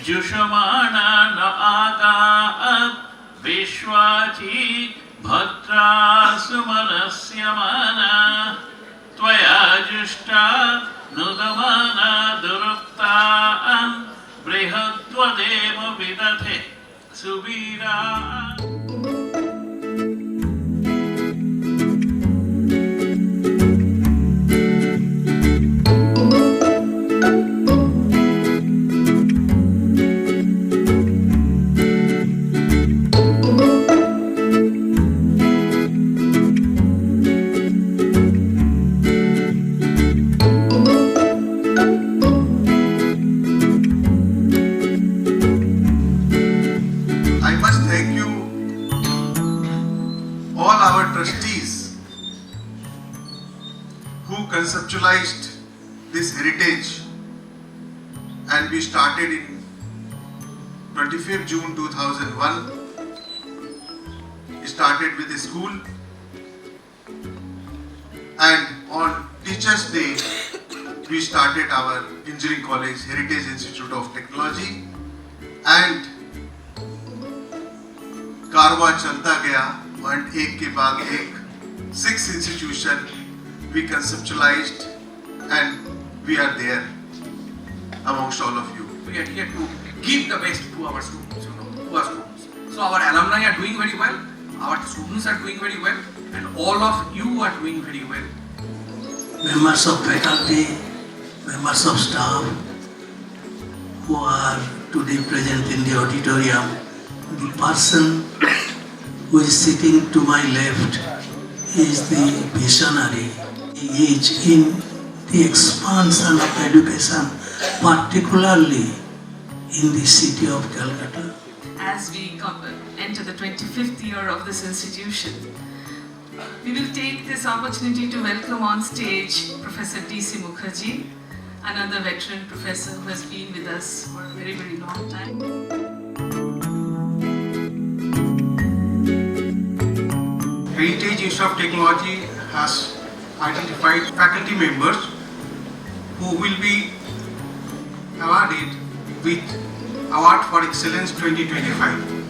जुषमाणा न आगात् विश्वाची भद्रा सुमनस्यमाना त्वया जुष्टा नुदमाना दुरुक्तान् बृहद्वदेव विदधे Suvira. Trustees who conceptualized this heritage, and we started in 25th June 2001. We started with a school, and on Teachers Day we started our Engineering College Heritage Institute of Technology, and कारवां चलता गया and एक के बाद एक 6 institution we conceptualized, and we are there amongst all of you. We are here to give the best to our students, to our students. So our alumni are doing very well, our students are doing very well, and all of you are doing very well. Members of faculty, members of staff who are today present in the auditorium, the person who is sitting to my left is the visionary. He is in the expansion of education, particularly in the city of Calcutta. As we enter the 25th year of this institution, we will take this opportunity to welcome on stage Professor D.C. Mukherjee, another veteran professor who has been with us for a very, very long time. Heritage Institute of Technology has identified faculty members who will be awarded with Award for Excellence 2025.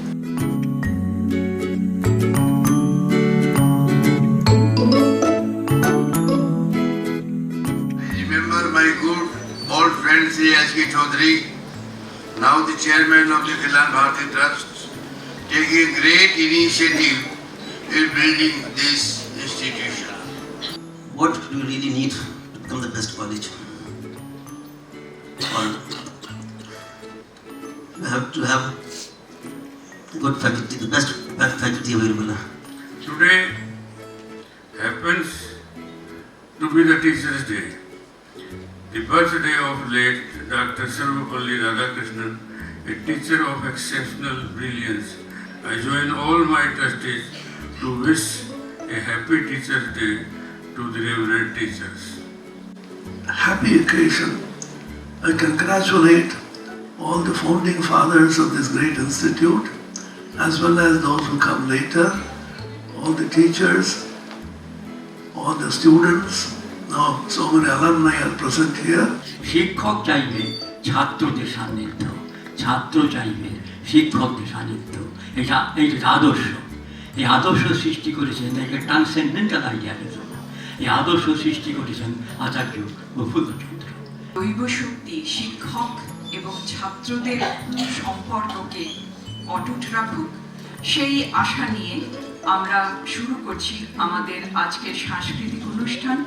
I remember my good old friend Sri S.V. Chaudhary, now the chairman of the Khilan Bharati Trust, taking great initiative in building this institution. What do you really need to become the best college? Or you have to have good faculty, the best faculty available. Today happens to be the Teachers' Day, the birthday of late Dr. Sarvapalli Radhakrishnan, a teacher of exceptional brilliance. I join all my trustees to wish a happy Teachers' Day to the reverend teachers. Happy occasion. I congratulate all the founding fathers of this great institute, as well as those who come later, all the teachers, all the students. Now, so many alumni are present here. শিক্ষক চাইবে ছাত্রদের সান্নিধ্য, ছাত্র চাইবে শিক্ষকদের সান্নিধ্য। এটা আদর্শ। এই আদর্শ সৃষ্টি করেছেন একটা ট্রান্সেন্ডেন্টাল আইডিয়ালের জন্য। এই আদর্শ সৃষ্টি করেছেন আচার্য প্রফুল্লচন্দ্র। দৈব শক্তি শিক্ষক এবং ছাত্রদের সম্পর্ককে অটুট রাখুক, সেই আশা নিয়ে আমরা শুরু করছি আমাদের আজকের সাংস্কৃতিক অনুষ্ঠান।